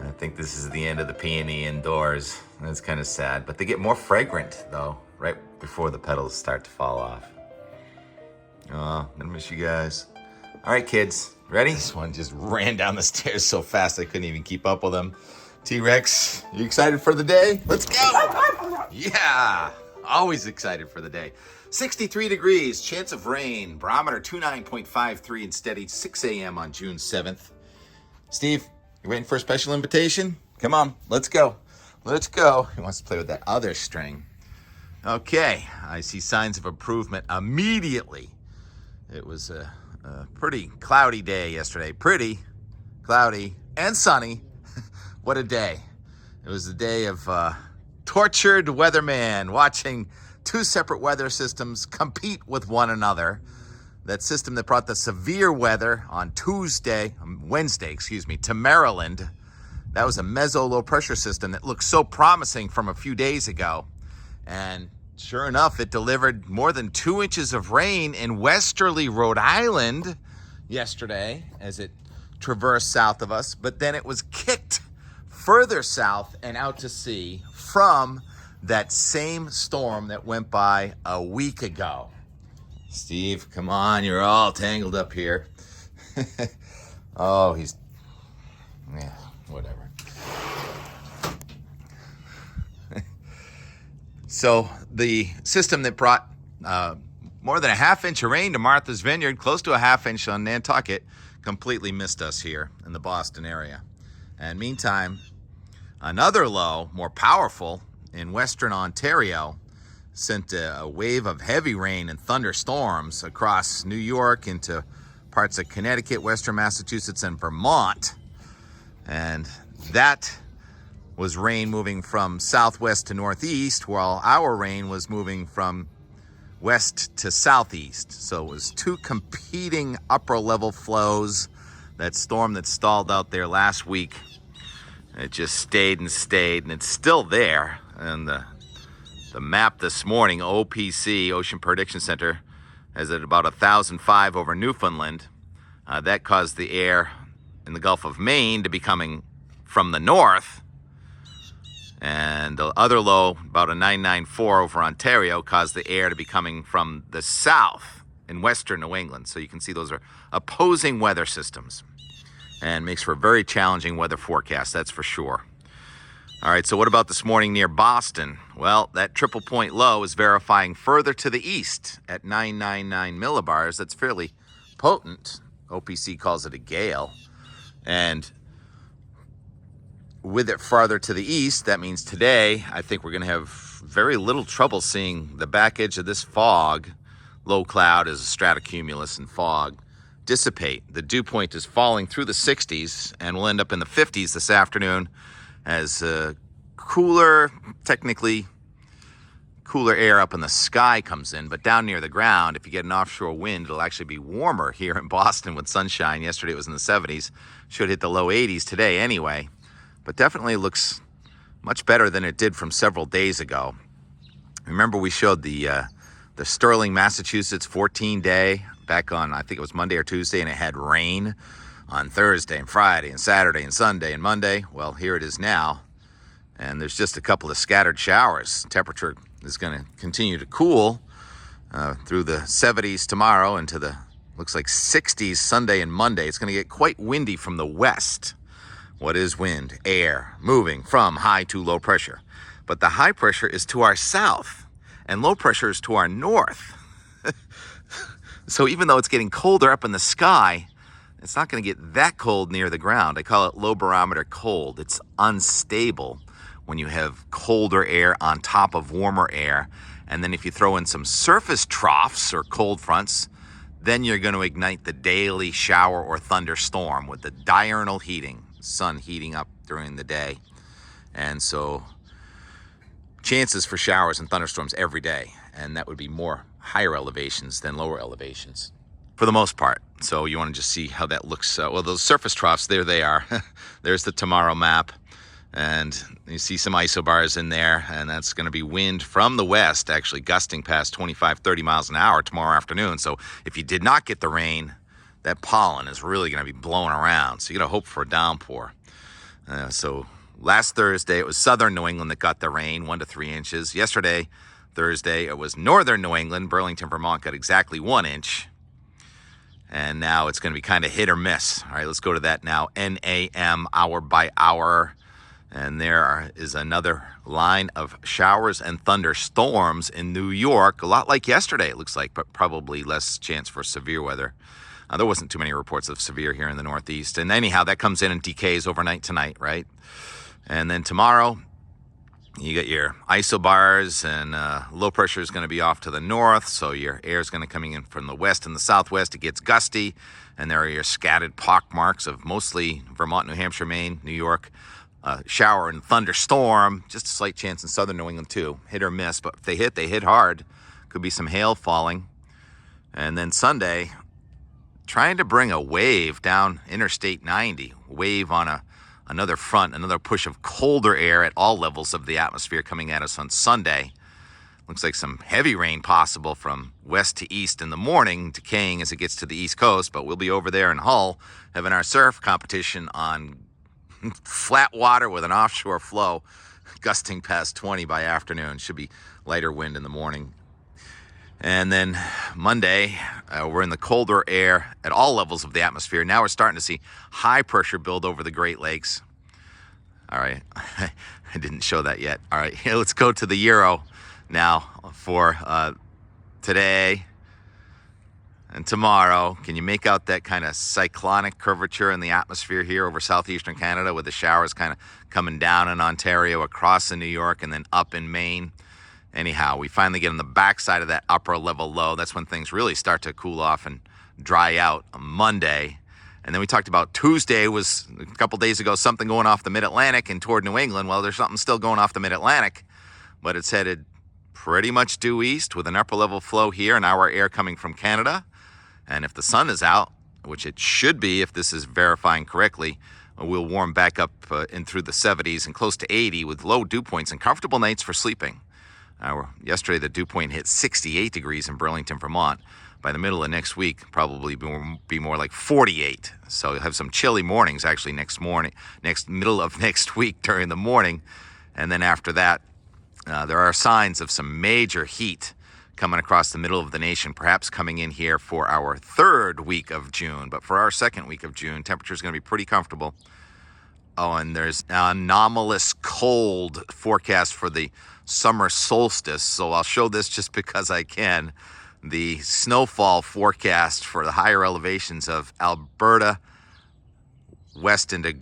I think this is the end of the peony indoors. That's kind of sad, but they get more fragrant though, right before the petals start to fall off. Oh, gonna miss you guys. All right, kids, ready? This one just ran down the stairs so fast I couldn't even keep up with him. T-Rex, you excited for the day? Let's go! Yeah, always excited for the day. 63 degrees, chance of rain, barometer 29.53 and steady, 6 a.m. on June 7th. Steve, you waiting for a special invitation? Come on, let's go. Let's go. He wants to play with that other string. Okay, I see signs of improvement immediately. It was a pretty cloudy day yesterday. Pretty, cloudy, and sunny. What a day. It was a day of tortured weatherman watching two separate weather systems compete with one another. That system that brought the severe weather on Wednesday, to Maryland. That was a meso low pressure system that looked so promising from a few days ago. And sure enough, it delivered more than 2 inches of rain in westerly Rhode Island yesterday as it traversed south of us. But then it was kicked further south and out to sea from that same storm that went by a week ago. Steve, come on, you're all tangled up here. Oh, yeah, whatever. So the system that brought more than a half inch of rain to Martha's Vineyard, close to a half inch on Nantucket, completely missed us here in the Boston area. And meantime, another low, more powerful, in western Ontario, sent a wave of heavy rain and thunderstorms across New York into parts of Connecticut, western Massachusetts, and Vermont. And that was rain moving from southwest to northeast, while our rain was moving from west to southeast. So it was two competing upper level flows. That storm that stalled out there last week, it just stayed, and it's still there. And the map this morning, OPC, Ocean Prediction Center, has it about 1,005 over Newfoundland. That caused the air in the Gulf of Maine to be coming from the north. And the other low, about a 994 over Ontario, caused the air to be coming from the south in western New England. So you can see those are opposing weather systems. And makes for a very challenging weather forecast, that's for sure. All right, so what about this morning near Boston? Well, that triple point low is verifying further to the east at 999 millibars. That's fairly potent. OPC calls it a gale. And with it farther to the east, that means today, I think we're going to have very little trouble seeing the back edge of this fog. Low cloud is a stratocumulus and fog dissipate. The dew point is falling through the 60s and will end up in the 50s this afternoon as technically cooler air up in the sky comes in. But down near the ground, if you get an offshore wind, it'll actually be warmer here in Boston with sunshine. Yesterday it was in the 70s. Should hit the low 80s today anyway. But definitely looks much better than it did from several days ago. Remember we showed the Sterling, Massachusetts 14-day back on, I think it was Monday or Tuesday, and it had rain on Thursday and Friday and Saturday and Sunday and Monday. Well, here it is now, and there's just a couple of scattered showers. Temperature is going to continue to cool through the 70s tomorrow into the, looks like 60s Sunday and Monday. It's going to get quite windy from the west. What is wind? Air moving from high to low pressure. But the high pressure is to our south, and low pressure is to our north. So even though it's getting colder up in the sky, it's not going to get that cold near the ground. I call it low barometer cold. It's unstable when you have colder air on top of warmer air. And then if you throw in some surface troughs or cold fronts, then you're going to ignite the daily shower or thunderstorm with the diurnal heating, sun heating up during the day. And so chances for showers and thunderstorms every day. And that would be more higher elevations than lower elevations for the most part. So you want to just see how that looks. Well, those surface troughs, there they are. There's the tomorrow map. And you see some isobars in there, and that's going to be wind from the west, actually gusting past 25, 30 miles an hour tomorrow afternoon. So if you did not get the rain, that pollen is really going to be blowing around. So you got to hope for a downpour. So last Thursday, it was southern New England that got the rain, 1 to 3 inches. Yesterday, Thursday, it was northern New England. Burlington, Vermont got exactly 1 inch. And now it's going to be kind of hit or miss. All right, let's go to that now. NAM, hour by hour. And there is another line of showers and thunderstorms in New York. A lot like yesterday, it looks like, but probably less chance for severe weather. There wasn't too many reports of severe here in the Northeast. And anyhow, that comes in and decays overnight tonight, right? And then tomorrow, you get your isobars, and low pressure is going to be off to the north. So your air is going to be coming in from the west and the southwest. It gets gusty. And there are your scattered pockmarks of mostly Vermont, New Hampshire, Maine, New York. Shower and thunderstorm. Just a slight chance in southern New England too. Hit or miss. But if they hit hard. Could be some hail falling. And then Sunday, trying to bring a wave down Interstate 90, wave on another front, another push of colder air at all levels of the atmosphere coming at us on Sunday. Looks like some heavy rain possible from west to east in the morning, decaying as it gets to the East Coast, but we'll be over there in Hull having our surf competition on flat water with an offshore flow, gusting past 20 by afternoon. Should be lighter wind in the morning. And then Monday, we're in the colder air at all levels of the atmosphere. Now we're starting to see high pressure build over the Great Lakes. All right, I didn't show that yet. All right, let's go to the Euro now for today and tomorrow. Can you make out that kind of cyclonic curvature in the atmosphere here over southeastern Canada, with the showers kind of coming down in Ontario, across in New York, and then up in Maine? Anyhow, we finally get on the backside of that upper level low. That's when things really start to cool off and dry out on Monday. And then we talked about Tuesday was a couple days ago, something going off the mid-Atlantic and toward New England. Well, there's something still going off the mid-Atlantic, but it's headed pretty much due east with an upper level flow here and our air coming from Canada. And if the sun is out, which it should be if this is verifying correctly, we'll warm back up in through the 70s and close to 80 with low dew points and comfortable nights for sleeping. Yesterday, the dew point hit 68 degrees in Burlington, Vermont. By the middle of next week, probably be more like 48. So you'll have some chilly mornings actually middle of next week during the morning. And then after that, there are signs of some major heat coming across the middle of the nation, perhaps coming in here for our third week of June. But for our second week of June, temperature is going to be pretty comfortable. Oh, and there's an anomalous cold forecast for the summer solstice. So I'll show this just because I can. The snowfall forecast for the higher elevations of Alberta, west into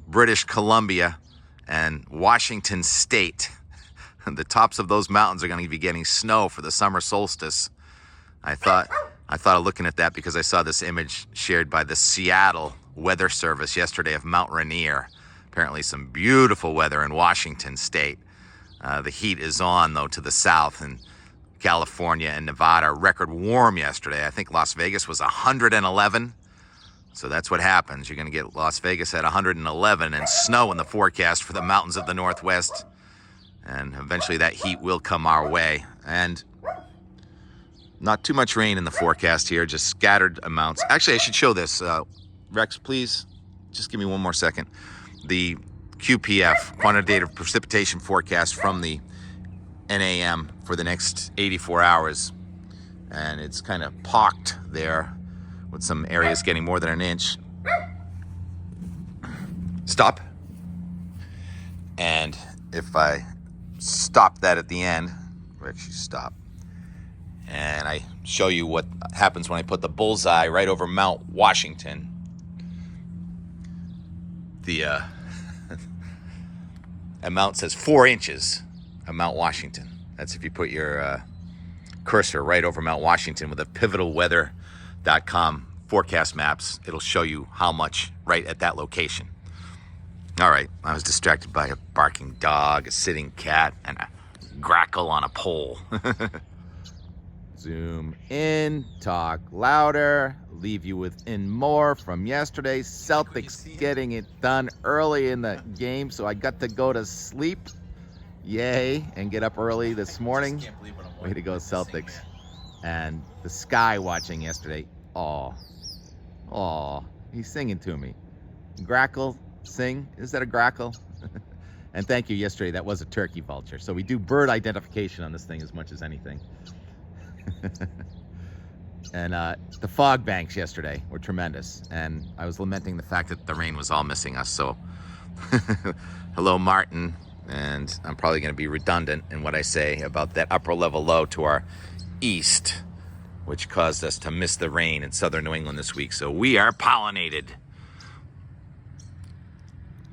British Columbia, and Washington State. The tops of those mountains are going to be getting snow for the summer solstice. I thought of looking at that because I saw this image shared by the Seattle Weather Service yesterday of Mount Rainier. Apparently some beautiful weather in Washington State. The heat is on, though, to the south, and California and Nevada, record warm yesterday. I think Las Vegas was 111. So that's what happens. You're going to get Las Vegas at 111 and snow in the forecast for the mountains of the Northwest. And eventually that heat will come our way. And not too much rain in the forecast here, just scattered amounts. Actually, I should show this. Rex, please, just give me one more second. The QPF, quantitative precipitation forecast from the NAM for the next 84 hours. And it's kind of pocked there with some areas getting more than an inch. Stop. And if I stop that at the end, Rex, you stop. And I show you what happens when I put the bullseye right over Mount Washington. The amount says 4 inches of Mount Washington. That's if you put your cursor right over Mount Washington with a pivotalweather.com forecast maps. It'll show you how much right at that location. All right, I was distracted by a barking dog, a sitting cat, and a grackle on a pole. Zoom in, talk louder, leave you within more from yesterday. Celtics getting it done early in the game, so I got to go to sleep. Yay, and get up early this morning. Way to go, Celtics. And the Sky watching yesterday. Oh, he's singing to me. Grackle, sing? Is that a grackle? And thank you, yesterday that was a turkey vulture. So we do bird identification on this thing as much as anything. And the fog banks yesterday were tremendous. And I was lamenting the fact that the rain was all missing us. So hello, Martin. And I'm probably going to be redundant in what I say about that upper level low to our east, which caused us to miss the rain in southern New England this week. So we are pollinated.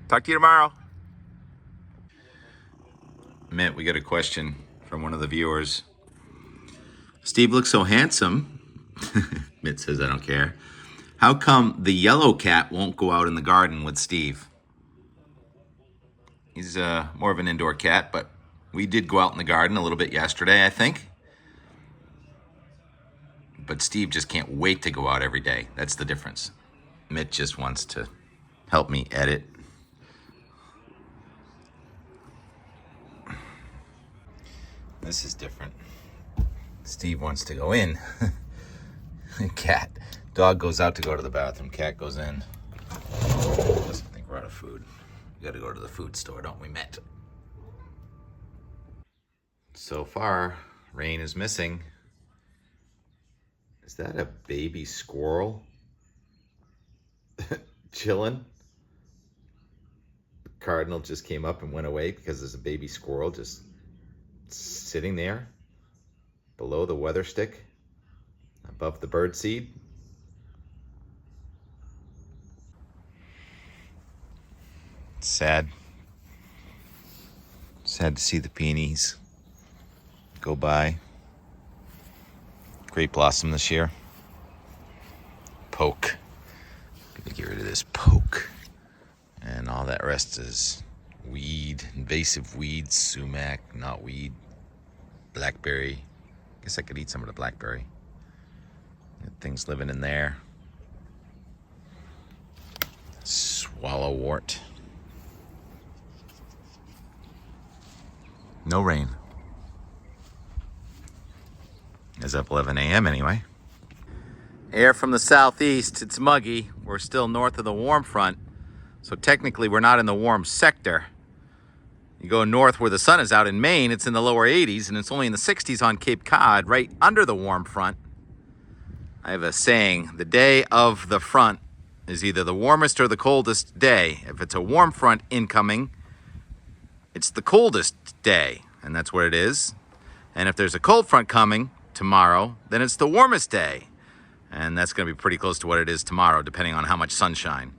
Talk to you tomorrow. Mitt, we got a question from one of the viewers. Steve looks so handsome. Mitt says, I don't care. How come the yellow cat won't go out in the garden with Steve? He's more of an indoor cat, but we did go out in the garden a little bit yesterday, I think. But Steve just can't wait to go out every day. That's the difference. Mitt just wants to help me edit. This is different. Steve wants to go in. Cat. Dog goes out to go to the bathroom. Cat goes in. Doesn't think we're out of food. We gotta go to the food store, don't we, Mitt? So far, rain is missing. Is that a baby squirrel? Chilling? The cardinal just came up and went away because there's a baby squirrel just sitting there below the weather stick, above the bird seed. Sad. Sad to see the peonies go by. Great blossom this year. Poke. Gonna get rid of this poke. And all that rest is weed, invasive weeds, sumac, knotweed, blackberry. Guess I could eat some of the blackberry. Things living in there. Swallowwort. No rain. As up 11 a.m. anyway. Air from the southeast. It's muggy. We're still north of the warm front. So technically we're not in the warm sector. You go north where the sun is out in Maine, it's in the lower 80s, and it's only in the 60s on Cape Cod, right under the warm front. I have a saying, the day of the front is either the warmest or the coldest day. If it's a warm front incoming, it's the coldest day, and that's what it is. And if there's a cold front coming tomorrow, then it's the warmest day. And that's going to be pretty close to what it is tomorrow, depending on how much sunshine.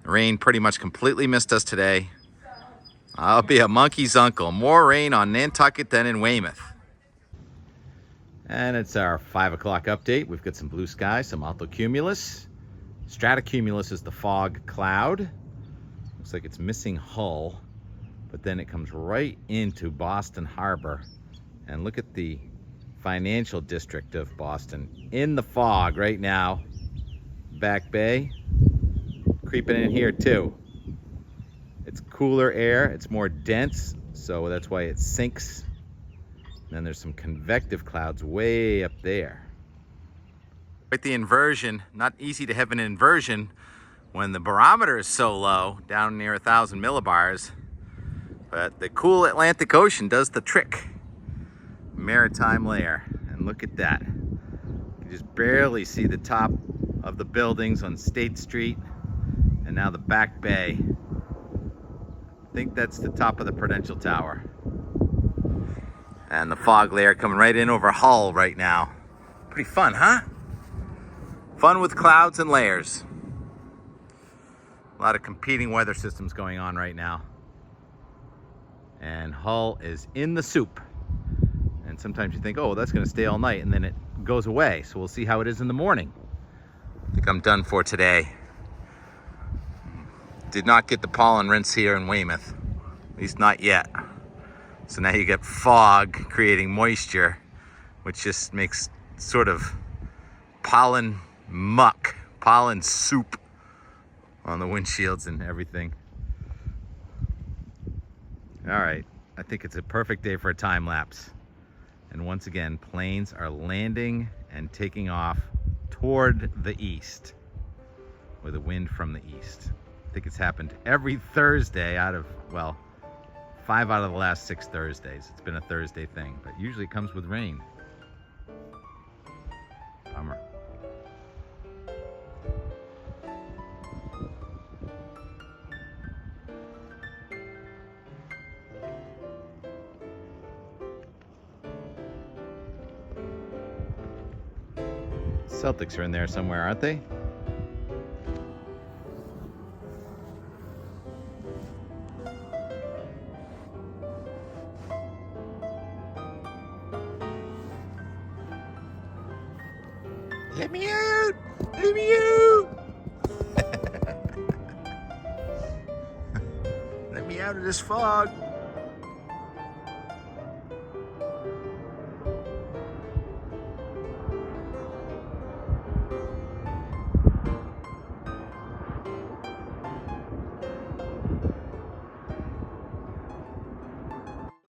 The rain pretty much completely missed us today. I'll be a monkey's uncle. More rain on Nantucket than in Weymouth. And it's our 5 o'clock update. We've got some blue skies, some altocumulus. Stratocumulus is the fog cloud. Looks like it's missing Hull, but then it comes right into Boston Harbor. And look at the financial district of Boston in the fog right now. Back Bay, creeping in here too. It's cooler air, it's more dense, so that's why it sinks. And then there's some convective clouds way up there. Quite the inversion. Not easy to have an inversion when the barometer is so low, down near 1,000 millibars. But the cool Atlantic Ocean does the trick. Maritime layer. And look at that. You just barely see the top of the buildings on State Street. And now the Back Bay. I think that's the top of the Prudential Tower. And the fog layer coming right in over Hull right now. Pretty fun, huh? Fun with clouds and layers. A lot of competing weather systems going on right now. And Hull is in the soup. And sometimes you think, oh, that's going to stay all night, and then it goes away. So we'll see how it is in the morning. I think I'm done for today. Did not get the pollen rinse here in Weymouth, at least not yet. So now you get fog creating moisture, which just makes sort of pollen muck, pollen soup on the windshields and everything. All right, I think it's a perfect day for a time lapse. And once again, planes are landing and taking off toward the east with a wind from the east. think it's happened every Thursday out of, well, 5 out of the last 6 Thursdays. It's been a Thursday thing, but usually it comes with rain. Bummer. Celtics are in there somewhere, aren't they? Let me out! Let me out! Let me out of this fog.